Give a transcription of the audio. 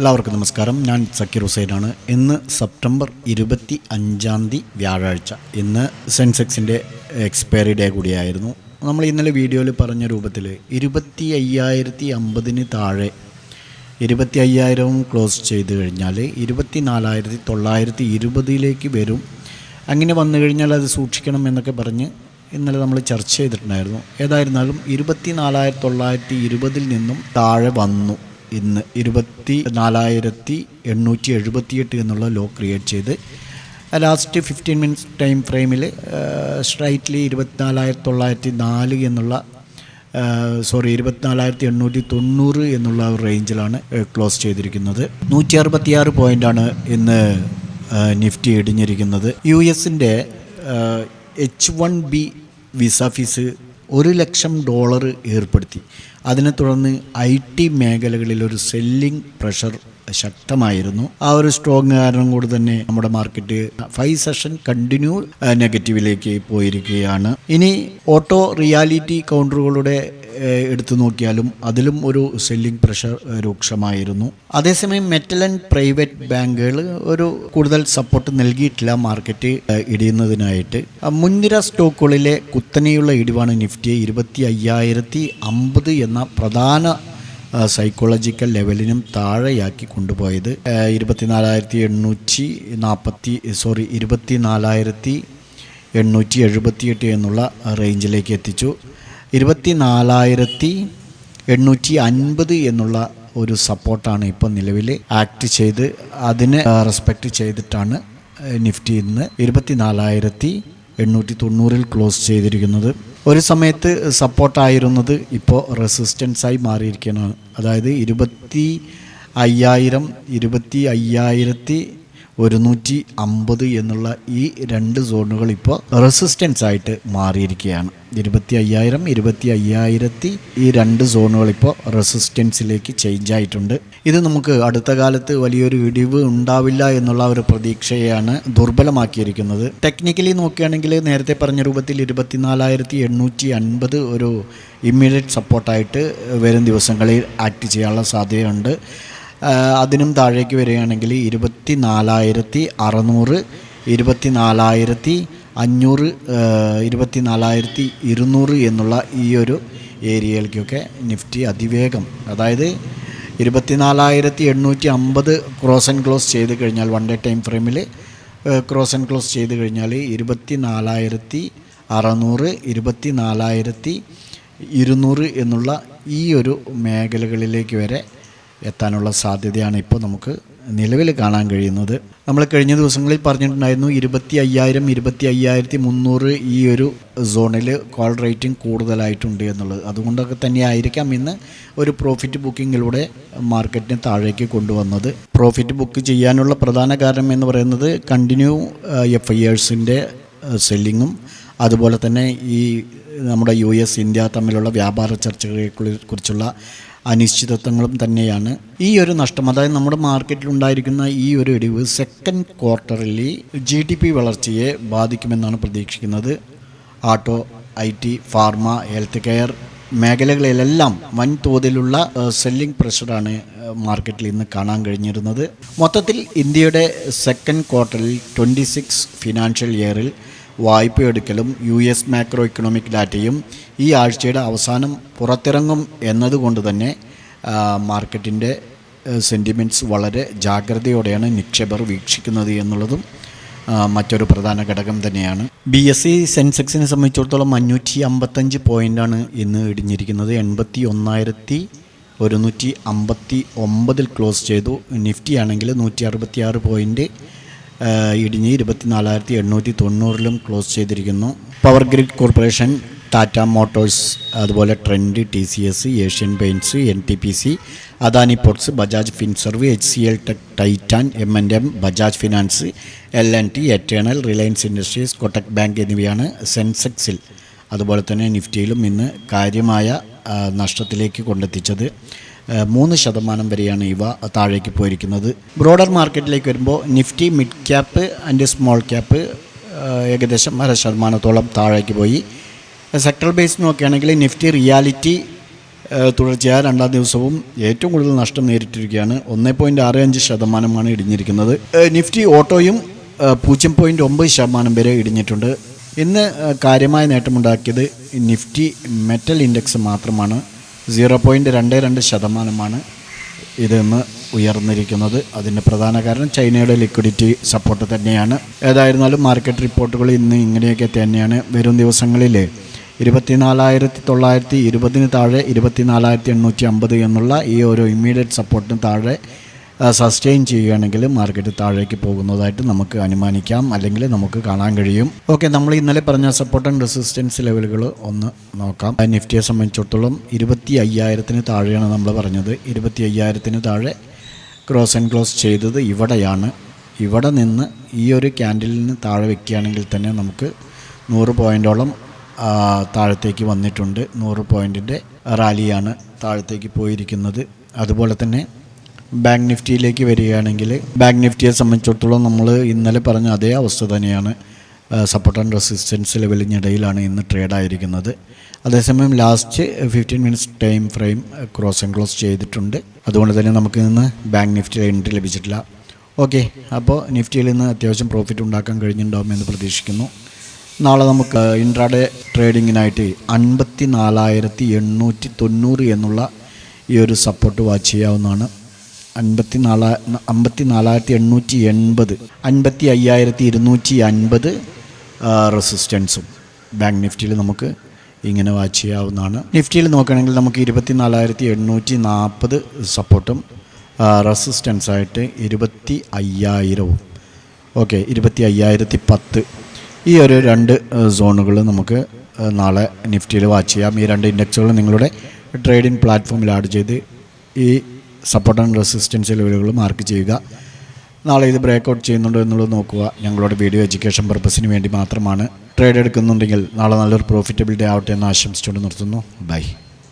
എല്ലാവർക്കും നമസ്കാരം. ഞാൻ സക്കീർ ഹുസൈനാണ്. ഇന്ന് സെപ്റ്റംബർ 25 വ്യാഴാഴ്ച. ഇന്ന് സെൻസെക്സിൻ്റെ എക്സ്പയറി ഡേ കൂടിയായിരുന്നു. നമ്മൾ ഇന്നലെ വീഡിയോയിൽ പറഞ്ഞ രൂപത്തിൽ 25,050 താഴെ 25,000 ക്ലോസ് ചെയ്ത് കഴിഞ്ഞാൽ 24,920 വരും. അങ്ങനെ വന്നു കഴിഞ്ഞാൽ അത് സൂക്ഷിക്കണം എന്നൊക്കെ പറഞ്ഞ് ഇന്നലെ നമ്മൾ ചർച്ച ചെയ്തിട്ടുണ്ടായിരുന്നു. ഏതായിരുന്നാലും 24,920 നിന്നും താഴെ വന്നു. ഇന്ന് 24,878 എന്നുള്ള ലോ ക്രിയേറ്റ് ചെയ്ത് ലാസ്റ്റ് 15 മിനിറ്റ്സ് ടൈം ഫ്രെയിമിൽ സ്ട്രൈറ്റ്ലി 24,904 എന്നുള്ള 24,890 എന്നുള്ള റേഞ്ചിലാണ് ക്ലോസ് ചെയ്തിരിക്കുന്നത്. 166 പോയിൻ്റാണ് ഇന്ന് നിഫ്റ്റി ഇടിഞ്ഞിരിക്കുന്നത്. US-ൻ്റെ H-1B വിസ ഫീസ് $100,000 ഏർപ്പെടുത്തി. അതിനെ തുടർന്ന് IT മേഖലകളിലൊരു സെല്ലിംഗ് പ്രഷർ ശക്തമായിരുന്നു. ആ ഒരു സ്ട്രോങ് കാരണം കൂടി തന്നെ നമ്മുടെ മാർക്കറ്റ് 5 സെഷൻ കണ്ടിന്യൂ നെഗറ്റീവിലേക്ക് പോയിരിക്കുകയാണ്. ഇനി ഓട്ടോ റിയാലിറ്റി കൗണ്ടറുകളുടെ എടുത്തു നോക്കിയാലും അതിലും ഒരു സെല്ലിംഗ് പ്രഷർ രൂക്ഷമായിരുന്നു. അതേസമയം മെറ്റൽ ആൻഡ് പ്രൈവറ്റ് ബാങ്കുകൾ ഒരു കൂടുതൽ സപ്പോർട്ട് നൽകിയിട്ടില്ല മാർക്കറ്റ് ഇടിയുന്നതിനായിട്ട്. മുൻനിര സ്റ്റോക്കുകളിലെ കുത്തനെയുള്ള ഇടിവാണ് നിഫ്റ്റിയെ 25,050 എന്ന പ്രധാന സൈക്കോളജിക്കൽ ലെവലിനും താഴെയാക്കി കൊണ്ടുപോയത്. 24,878 എന്നുള്ള റേഞ്ചിലേക്ക് എത്തിച്ചു. 24,850 എന്നുള്ള ഒരു സപ്പോർട്ടാണ് ഇപ്പോൾ നിലവിൽ ആക്ട് ചെയ്ത് അതിനെ റെസ്പെക്റ്റ് ചെയ്തിട്ടാണ് നിഫ്റ്റി ഇന്ന് 24,890 ക്ലോസ് ചെയ്തിരിക്കുന്നത്. ഒരു സമയത്ത് സപ്പോർട്ടായിരുന്നത് ഇപ്പോൾ റെസിസ്റ്റൻസായി മാറിയിരിക്കുകയാണ്. അതായത് 25,150 എന്നുള്ള ഈ രണ്ട് സോണുകൾ ഇപ്പോൾ റെസിസ്റ്റൻസ് ആയിട്ട് മാറിയിരിക്കുകയാണ്. 25,000, 25,000 ഈ രണ്ട് സോണുകൾ ഇപ്പോൾ റെസിസ്റ്റൻസിലേക്ക് ചേഞ്ച് ആയിട്ടുണ്ട്. ഇത് നമുക്ക് അടുത്ത കാലത്ത് വലിയൊരു ഇടിവ് ഉണ്ടാവില്ല എന്നുള്ള ഒരു പ്രതീക്ഷയാണ് ദുർബലമാക്കിയിരിക്കുന്നത്. ടെക്നിക്കലി നോക്കുകയാണെങ്കിൽ നേരത്തെ പറഞ്ഞ രൂപത്തിൽ 24,850 ഒരു ഇമ്മീഡിയറ്റ് സപ്പോർട്ടായിട്ട് വരും ദിവസങ്ങളിൽ ആക്ട് ചെയ്യാനുള്ള സാധ്യതയുണ്ട്. അതിനും താഴേക്ക് വരികയാണെങ്കിൽ 24,600, 24,500, 24,200 എന്നുള്ള ഈ ഒരു ഏരിയയിലേക്കൊക്കെ നിഫ്റ്റി അതിവേഗം, അതായത് 24,850 ക്രോസ് ആൻഡ് ക്ലോസ് ചെയ്ത് കഴിഞ്ഞാൽ വൺ ഡേ ടൈം ഫ്രെയിമിൽ ക്രോസ് ആൻഡ് ക്ലോസ് ചെയ്ത് കഴിഞ്ഞാൽ 24,600, 24,200 എന്നുള്ള ഈ ഒരു മേഖലകളിലേക്ക് വരെ എത്താനുള്ള സാധ്യതയാണ് ഇപ്പോൾ നമുക്ക് നിലവിൽ കാണാൻ കഴിയുന്നത്. നമ്മൾ കഴിഞ്ഞ ദിവസങ്ങളിൽ പറഞ്ഞിട്ടുണ്ടായിരുന്നു 25,000, 25,300 ഈ ഒരു സോണിൽ കോൾ റേറ്റിംഗ് കൂടുതലായിട്ടുണ്ട് എന്നുള്ളത്. അതുകൊണ്ടൊക്കെ തന്നെ ആയിരിക്കാം ഇന്ന് ഒരു പ്രോഫിറ്റ് ബുക്കിങ്ങിലൂടെ മാർക്കറ്റിനെ താഴേക്ക് കൊണ്ടുവന്നത്. പ്രോഫിറ്റ് ബുക്ക് ചെയ്യാനുള്ള പ്രധാന കാരണം എന്ന് പറയുന്നത് കണ്ടിന്യൂ FIRSൻ്റെ സെല്ലിങ്ങും അതുപോലെ തന്നെ ഈ നമ്മുടെ US ഇന്ത്യ തമ്മിലുള്ള വ്യാപാര ചർച്ചകളെക്കുറിച്ചുള്ള അനിശ്ചിതത്വങ്ങളും തന്നെയാണ് ഈ ഒരു നഷ്ടം. അതായത് നമ്മുടെ മാർക്കറ്റിലുണ്ടായിരിക്കുന്ന ഈ ഒരു ഇടിവ് സെക്കൻഡ് ക്വാർട്ടറിൽ GDP വളർച്ചയെ ബാധിക്കുമെന്നാണ് പ്രതീക്ഷിക്കുന്നത്. ആട്ടോ, IT, ഫാർമ, ഹെൽത്ത് കെയർ മേഖലകളിലെല്ലാം വൻതോതിലുള്ള സെല്ലിംഗ് പ്രഷറാണ് മാർക്കറ്റിൽ ഇന്ന് കാണാൻ കഴിഞ്ഞിരുന്നത്. മൊത്തത്തിൽ ഇന്ത്യയുടെ സെക്കൻഡ് ക്വാർട്ടറിൽ 26 ഫിനാൻഷ്യൽ ഇയറിൽ വായ്പയെടുക്കലും US മാക്രോ ഇക്കണോമിക് ഡാറ്റയും ഈ ആഴ്ചയുടെ അവസാനം പുറത്തിറങ്ങും എന്നതുകൊണ്ട് തന്നെ മാർക്കറ്റിൻ്റെ സെൻറ്റിമെൻറ്റ്സ് വളരെ ജാഗ്രതയോടെയാണ് നിക്ഷേപർ വീക്ഷിക്കുന്നത് എന്നുള്ളതും മറ്റൊരു പ്രധാന ഘടകം തന്നെയാണ്. BSE സെൻസെക്സിനെ സംബന്ധിച്ചിടത്തോളം 555 പോയിൻ്റാണ് ഇന്ന് ഇടിഞ്ഞിരിക്കുന്നത്. 81,159 ക്ലോസ് ചെയ്തു. നിഫ്റ്റി ആണെങ്കിൽ 166 പോയിൻ്റ് ഇടിഞ്ഞ് 24,890 ക്ലോസ് ചെയ്തിരിക്കുന്നു. Power Grid Corporation, Tata Motors, അതുപോലെ Trent, TCS, Asian Paints, NTPC, Adani Ports, Bajaj Finserv, HCL Tech, Titan, M&M, Bajaj Finance, L&T, Eternal, Reliance Industries, Kotak bank എന്നിവയാണ് സെൻസെക്സിൽ അതുപോലെ തന്നെ നിഫ്റ്റിയിലും ഇന്ന് കാര്യമായ നഷ്ടത്തിലേക്ക് കൊണ്ടെത്തിച്ചത്. 3% വരെയാണ് ഇവ താഴേക്ക് പോയിരിക്കുന്നത്. ബ്രോഡർ മാർക്കറ്റിലേക്ക് വരുമ്പോൾ Nifty mid cap and small cap ഏകദേശം 1% താഴേക്ക് പോയി. സെക്ടറൽ ബേസ് നോക്കുകയാണെങ്കിൽ നിഫ്റ്റി റിയാലിറ്റി തുടർച്ചയായ രണ്ടാം ദിവസവും ഏറ്റവും കൂടുതൽ നഷ്ടം നേരിട്ടിരിക്കുകയാണ്. 1.65% ഇടിഞ്ഞിരിക്കുന്നത്. നിഫ്റ്റി ഓട്ടോയും 0.9% വരെ ഇടിഞ്ഞിട്ടുണ്ട്. ഇന്ന് കാര്യമായ നേട്ടമുണ്ടാക്കിയത് നിഫ്റ്റി മെറ്റൽ ഇൻഡെക്സ് മാത്രമാണ്. 0.22% ഇതെന്ന് ഉയർന്നിരിക്കുന്നത്. അതിൻ്റെ പ്രധാന കാരണം ചൈനയുടെ ലിക്വിഡിറ്റി സപ്പോർട്ട് തന്നെയാണ്. ഏതായിരുന്നാലും മാർക്കറ്റ് റിപ്പോർട്ടുകൾ ഇന്ന് ഇങ്ങനെയൊക്കെ തന്നെയാണ്. വരും ദിവസങ്ങളിൽ 24,920 താഴെ 24,850 എന്നുള്ള ഈ ഒരു ഇമ്മീഡിയറ്റ് സപ്പോർട്ടിന് താഴെ സസ്റ്റെയിൻ ചെയ്യുകയാണെങ്കിൽ മാർക്കറ്റ് താഴേക്ക് പോകുന്നതായിട്ട് നമുക്ക് അനുമാനിക്കാം, അല്ലെങ്കിൽ നമുക്ക് കാണാൻ കഴിയും. ഓക്കെ, നമ്മൾ ഇന്നലെ പറഞ്ഞ സപ്പോർട്ട് ആൻഡ് റെസിസ്റ്റൻസ് ലെവലുകൾ ഒന്ന് നോക്കാം. നിഫ്റ്റിയെ സംബന്ധിച്ചിടത്തോളം 25,000 താഴെയാണ് നമ്മൾ പറഞ്ഞത്. 25,000 താഴെ ക്രോസ് ആൻഡ് ക്ലോസ് ചെയ്തത് ഇവിടെയാണ്. ഇവിടെ നിന്ന് ഈ ഒരു ക്യാൻഡിലിന് താഴെ വയ്ക്കുകയാണെങ്കിൽ തന്നെ നമുക്ക് 100 പോയിൻറ്റോളം താഴത്തേക്ക് വന്നിട്ടുണ്ട്. 100 പോയിൻറ്റിൻ്റെ റാലിയാണ് താഴത്തേക്ക് പോയിരിക്കുന്നത്. അതുപോലെ തന്നെ ബാങ്ക് നിഫ്റ്റിയിലേക്ക് വരികയാണെങ്കിൽ ബാങ്ക് നിഫ്റ്റിയെ സംബന്ധിച്ചിടത്തോളം നമ്മൾ ഇന്നലെ പറഞ്ഞ അതേ അവസ്ഥ തന്നെയാണ്. സപ്പോർട്ട് ആൻഡ് റെസിസ്റ്റൻസ് ലെവലിനിടയിലാണ് ഇന്ന് ട്രേഡായിരിക്കുന്നത്. അതേസമയം last 15 minutes time frame cross and close ചെയ്തിട്ടുണ്ട്. അതുകൊണ്ട് തന്നെ നമുക്ക് ഇന്ന് ബാങ്ക് നിഫ്റ്റിയിൽ എൻട്രി ലഭിച്ചിട്ടില്ല. ഓക്കെ, അപ്പോൾ നിഫ്റ്റിയിൽ നിന്ന് അത്യാവശ്യം പ്രോഫിറ്റ് ഉണ്ടാക്കാൻ കഴിഞ്ഞിട്ടുണ്ടാകുമെന്ന് പ്രതീക്ഷിക്കുന്നു. നാളെ നമുക്ക് ഇൻട്രാഡേ ട്രേഡിങ്ങിനായിട്ട് 54,890 എന്നുള്ള ഈ ഒരു സപ്പോർട്ട് വാച്ച് ചെയ്യാവുന്നതാണ്. 54,880, 55,250 റെസിസ്റ്റൻസും ബാങ്ക് നിഫ്റ്റിയിൽ നമുക്ക് ഇങ്ങനെ വാച്ച് ചെയ്യാവുന്നതാണ്. നിഫ്റ്റിയിൽ നോക്കുകയാണെങ്കിൽ നമുക്ക് 24,840 സപ്പോർട്ടും റെസിസ്റ്റൻസായിട്ട് 25,000. ഓക്കെ, 25,010 ഈ ഒരു 2 സോണുകൾ നമുക്ക് നാളെ നിഫ്റ്റിയിൽ വാച്ച് ചെയ്യാം. ഈ 2 ഇൻഡെക്സുകൾ നിങ്ങളുടെ ട്രേഡിംഗ് പ്ലാറ്റ്ഫോമിൽ ആഡ് ചെയ്ത് ഈ സപ്പോർട്ട് ആൻഡ് റെസിസ്റ്റൻസ് ലെവലുകൾ മാർക്ക് ചെയ്യുക. നാളെ ഇത് ബ്രേക്കൗട്ട് ചെയ്യുന്നുണ്ടോ എന്നുള്ളത് നോക്കുക. ഞങ്ങളുടെ വീഡിയോ എഡ്യൂക്കേഷൻ പർപ്പസിന് വേണ്ടി മാത്രമാണ്. ട്രേഡ് എടുക്കുന്നുണ്ടെങ്കിൽ നാളെ നല്ലൊരു പ്രോഫിറ്റബിലിറ്റി ആവട്ടെ എന്ന് ആശംസിച്ചുകൊണ്ട് നിർത്തുന്നു. ബൈ.